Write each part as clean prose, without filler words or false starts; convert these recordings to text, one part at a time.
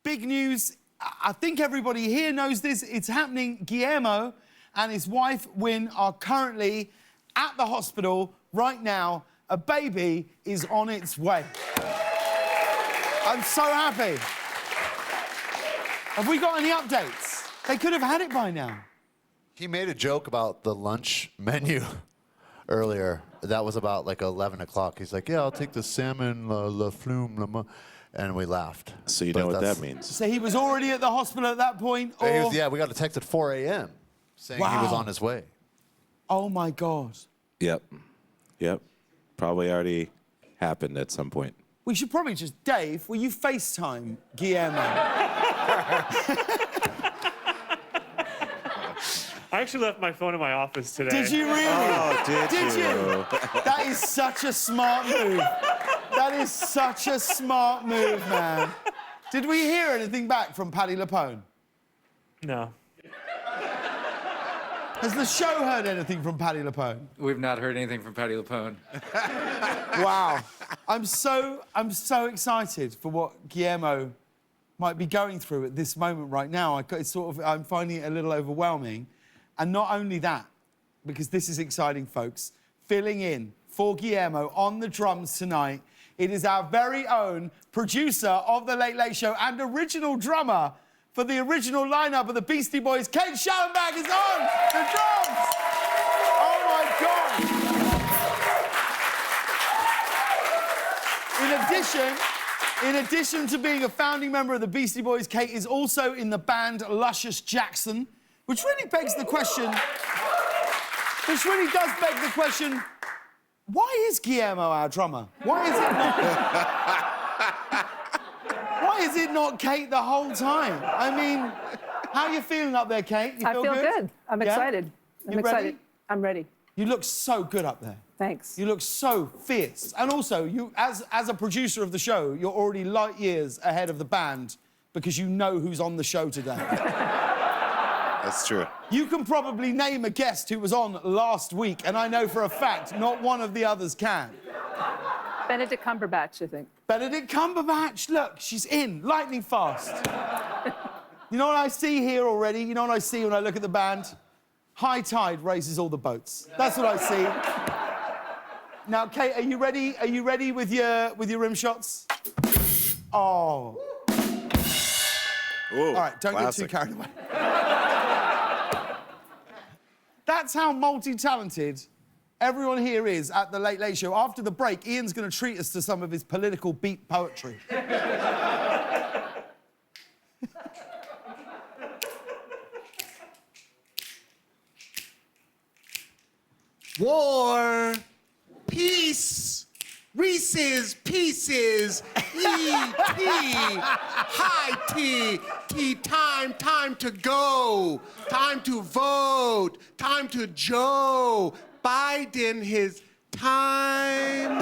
big news. I think everybody here knows this. It's happening. Guillermo and his wife, Wynn, are currently at the hospital right now. A baby is on its way. I'm so happy. Have we got any updates? They could have had it by now. He made a joke about the lunch menu earlier. That was about like 11 o'clock. He's like, yeah, I'll take the salmon, la flume, and we laughed. So you know what that means. So he was already at the hospital at that point? Or... Yeah, we got a text at 4 a.m. saying he was on his way. Oh, my God. Yep. Probably already happened at some point. We should probably just... Dave, will you FaceTime Guillermo? I actually left my phone in my office today. Did you really? Oh, did you? That is such a smart move. That is such a smart move, man. Did we hear anything back from Patti LuPone? No. Has the show heard anything from Patti LuPone? We've not heard anything from Patti LuPone. Wow. I'm so excited for what Guillermo might be going through at this moment right now. I'm finding it a little overwhelming. And not only that, because this is exciting, folks, filling in for Guillermo on the drums tonight, it is our very own producer of The Late Late Show and original drummer for the original lineup of the Beastie Boys, Kate Schallenberg, is on the drums! Oh, my God! In addition to being a founding member of the Beastie Boys, Kate is also in the band Luscious Jackson, which really begs the question... Which really does beg the question, why is Guillermo our drummer? Why is it not Kate the whole time? I mean, how are you feeling up there, Kate? You feel I feel good. I'm excited. I'm excited. Ready? I'm ready. You look so good up there. Thanks. You look so fierce. And also, you, as a producer of the show, you're already light years ahead of the band because you know who's on the show today. That's true. You can probably name a guest who was on last week, and I know for a fact not one of the others can. Benedict Cumberbatch, I think. Benedict Cumberbatch, look, she's in, lightning fast. You know what I see here already? You know what I see when I look at the band? High tide raises all the boats. That's what I see. Now, Kate, are you ready? Are you ready with your rim shots? Oh. Ooh, all right, don't get too carried away. That's how multi-talented everyone here is at The Late Late Show. After the break, Ian's going to treat us to some of his political beat poetry. War, peace, Reese's Pieces, E.T., high tea, tea time, time to go, time to vote, time to Joe, Biden his time.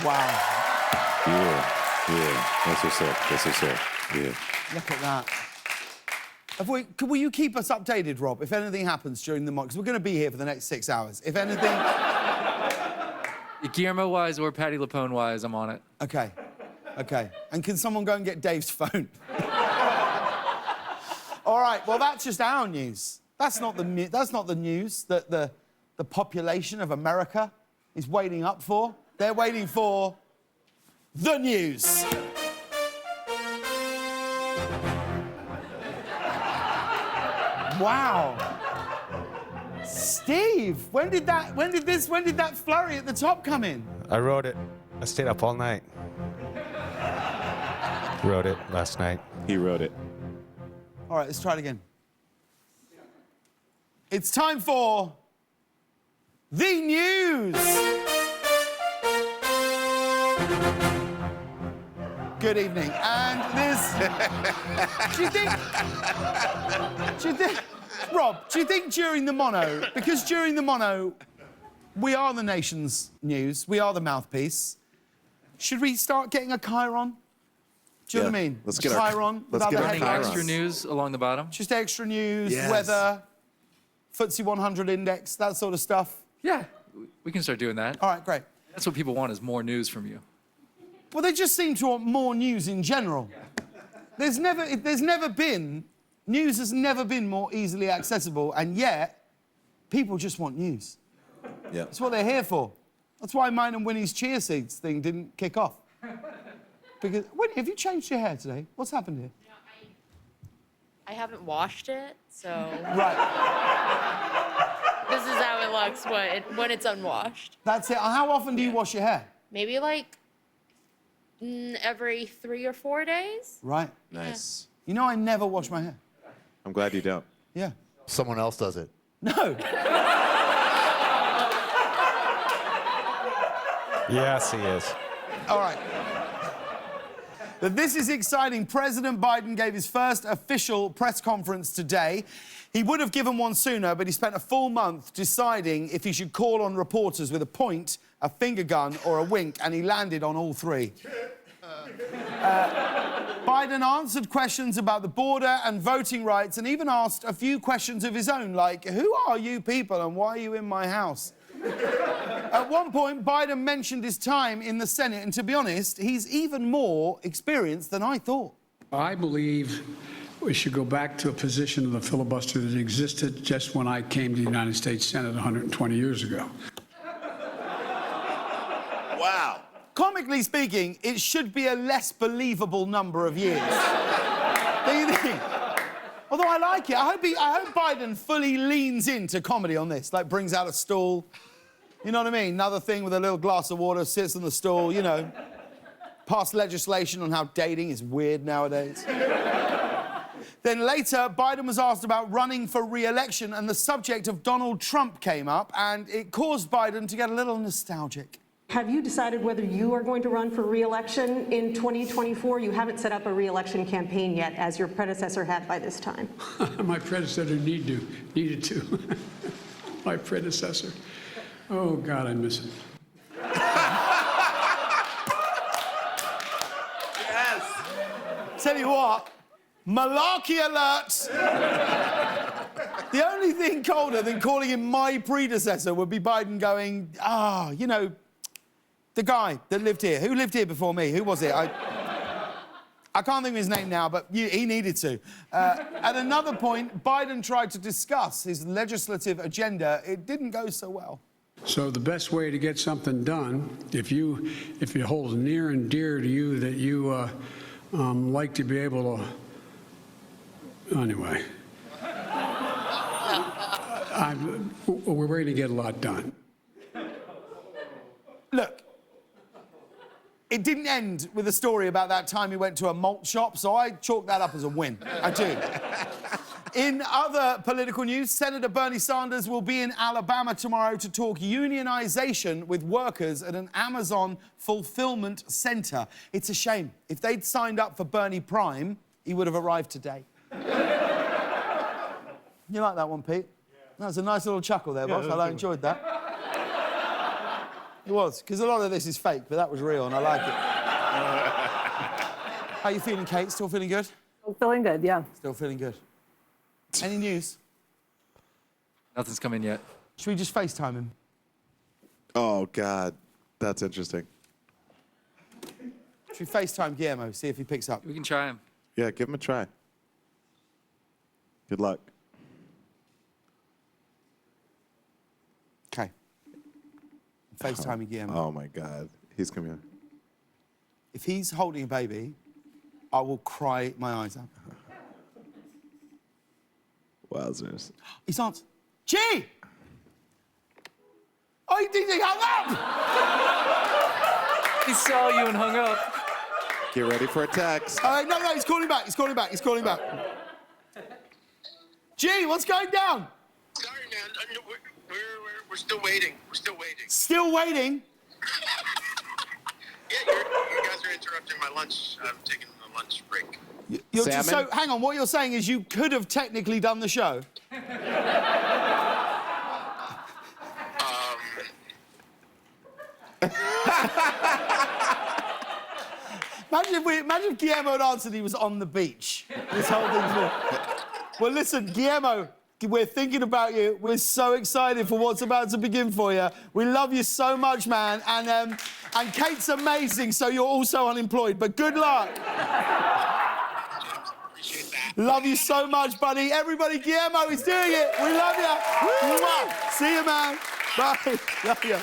Wow. Yeah. That's what's up. Yeah. Look at that. Will you keep us updated, Rob, if anything happens during the month? Because we're going to be here for the next 6 hours. If anything... Guillermo-wise or Patti LuPone-wise, I'm on it. OK. And can someone go and get Dave's phone? All right, well, that's just our news. That's not the news that the population of America is waiting up for. They're waiting for the news. Wow. Steve, when did that flurry at the top come in? I wrote it. I stayed up all night. Wrote it last night. He wrote it. All right, let's try it again. It's time for the news. Good evening. And this... do you think... Rob, do you think during the mono... Because during the mono, we are the nation's news, we are the mouthpiece, should we start getting a chyron? Do you know what I mean? Let's get chyron. Let's get our chyron. Extra news along the bottom. Just extra news, Yes. weather, FTSE 100 index, that sort of stuff. Yeah, we can start doing that. All right, great. That's what people want, is more news from you. Well, they just seem to want more news in general. There's never been, news has never been more easily accessible, and yet, people just want news. Yeah. That's what they're here for. That's why mine and Winnie's chia seeds thing didn't kick off. Because, Winnie, have you changed your hair today? What's happened here? No, I haven't washed it, so Right, this is how it looks when it's unwashed. that's it. How often do you wash your hair? Maybe like every 3 or 4 days. Right. Nice. You know I never wash my hair. I'm glad you don't. Yeah. Someone else does it. No. Yes, he is. All right. But this is exciting. President Biden gave his first official press conference today. He would have given one sooner, but he spent a full month deciding if he should call on reporters with a point, a finger gun, or a wink, and he landed on all three. Biden answered questions about the border and voting rights and even asked a few questions of his own, like, who are you people and why are you in my house? At one point, Biden mentioned his time in the Senate, and to be honest, he's even more experienced than I thought. I believe we should go back to a position of the filibuster that existed just when I came to the United States Senate 120 years ago. Wow. Comically speaking, it should be a less believable number of years. Don't you think? Although I like it. I hope Biden fully leans into comedy on this, like brings out a stool. You know what I mean? Another thing with a little glass of water, sits on the stool, you know. Pass legislation on how dating is weird nowadays. Then later, Biden was asked about running for re-election, and the subject of Donald Trump came up, and it caused Biden to get a little nostalgic. Have you decided whether you are going to run for re-election in 2024? You haven't set up a re-election campaign yet, as your predecessor had by this time. My predecessor needed to. My predecessor. Oh, God, I miss it. Yes. Tell you what, Malarkey alert! The only thing colder than calling him my predecessor would be Biden going, you know, the guy that lived here. Who lived here before me? Who was it? I can't think of his name now, but he needed to. At another point, Biden tried to discuss his legislative agenda. It didn't go so well. So the best way to get something done, if it holds near and dear to you that you like to be able to, anyway, we're going to get a lot done. Look, it didn't end with a story about that time he went to a malt shop, so I chalk that up as a win. I do. In other political news, Senator Bernie Sanders will be in Alabama tomorrow to talk unionization with workers at an Amazon fulfillment center. It's a shame. If they'd signed up for Bernie Prime, he would have arrived today. You like that one, Pete? That was a nice little chuckle there, boss. I enjoyed that. It was, because a lot of this is fake, but that was real, and I like it. How you feeling, Kate? Still feeling good? Still feeling good, yeah. Still feeling good. Any news? Nothing's come in yet. Should we just FaceTime him? Oh, God. That's interesting. Should we FaceTime Guillermo, see if he picks up? We can try him. Yeah, give him a try. Good luck. Okay. FaceTime Guillermo. Oh, my God. He's coming in. If he's holding a baby, I will cry my eyes out. Wowzers. He's answered. Gee! Oh, he hung up! He saw you and hung up. Get ready for a text. No, he's calling back. He's calling back. He's calling back. Gee, what's going down? Sorry, man. We're still waiting. We're still waiting. Still waiting? Yeah, you guys are interrupting my lunch. I'm taking a lunch break. Salmon? Hang on, what you're saying is you could have technically done the show. Imagine if Guillermo had answered he was on the beach. This whole thing's well, listen, Guillermo, we're thinking about you. We're so excited for what's about to begin for you. We love you so much, man. And Kate's amazing, so you're also unemployed. But good luck. Love you so much, buddy. Everybody, Guillermo is doing it. We love you. Mwah. See you, man. Bye. Love you.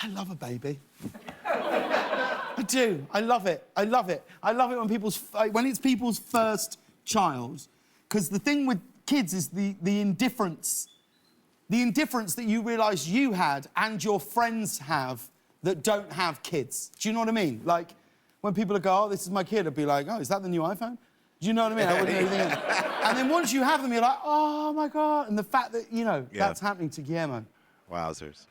I love a baby. I do. I love it. I love it. I love it when it's people's first child, because the thing with kids is the indifference. The indifference that you realise you had and your friends have that don't have kids. Do you know what I mean? Like, when people go, oh, this is my kid, I'd be like, oh, is that the new iPhone? Do you know what I mean? I wouldn't know anything else. And then once you have them, you're like, oh, my God. And the fact that, you know, that's happening to Guillermo. Wowzers.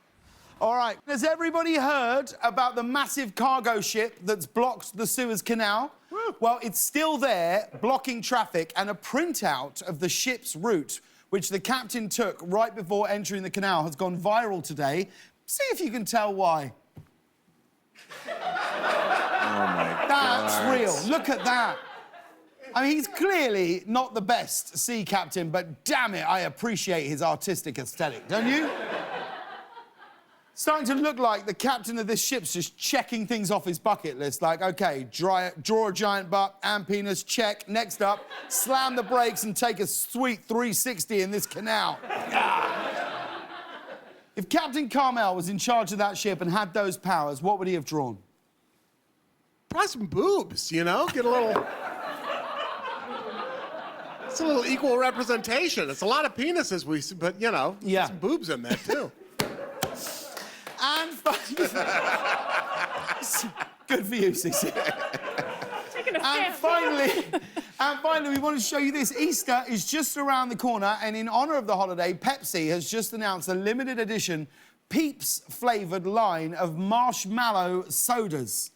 All right. Has everybody heard about the massive cargo ship that's blocked the Suez Canal? Well, it's still there, blocking traffic, and a printout of the ship's route, which the captain took right before entering the canal, has gone viral today. See if you can tell why. Oh, my God. That's real. Look at that. I mean, he's clearly not the best sea captain, but damn it, I appreciate his artistic aesthetic, don't you? Starting to look like the captain of this ship's just checking things off his bucket list, like, OK, draw a giant butt and penis, check. Next up, slam the brakes and take a sweet 360 in this canal. If Captain Carmel was in charge of that ship and had those powers, what would he have drawn? Probably some boobs, you know? Get a little... It's a little equal representation. It's a lot of penises, but, you know, some boobs in there, too. And good for you, Cece. And finally, we want to show you this. Easter is just around the corner, and in honor of the holiday, Pepsi has just announced a limited edition Peeps-flavoured line of marshmallow sodas.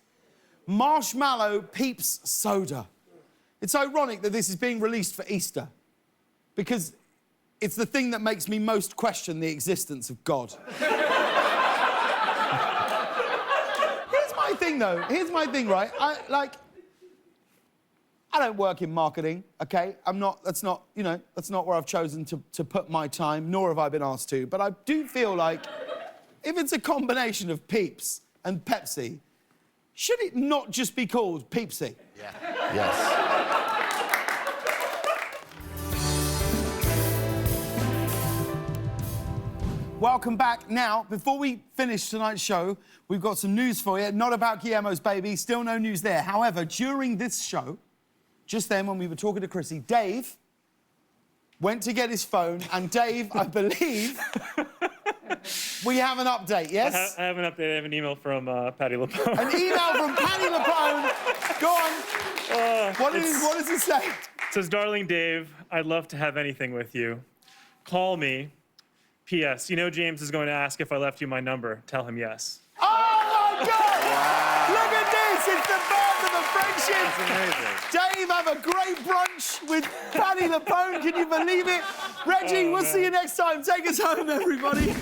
Marshmallow Peeps soda. It's ironic that this is being released for Easter, because it's the thing that makes me most question the existence of God. Here's my thing, right? I don't work in marketing, okay? That's not where I've chosen to put my time, nor have I been asked to. But I do feel like if it's a combination of Peeps and Pepsi, should it not just be called Peepsy? Yeah. Yes. Welcome back. Now, before we finish tonight's show, we've got some news for you. Not about Guillermo's baby, still no news there. However, during this show, just then when we were talking to Chrissy, Dave went to get his phone, and Dave, I believe, we have an update, yes? I have an update. I have an email from Patti LuPone. An email from Patti LuPone. Go on. What does it say? It says, Darling Dave, I'd love to have anything with you. Call me. P.S. You know James is going to ask if I left you my number. Tell him yes. Oh, my God! Wow. Look at this! It's the birth of a friendship! That's amazing. Dave, have a great brunch with Patti LuPone. Can you believe it? Reggie, we'll see you next time. Take us home, everybody.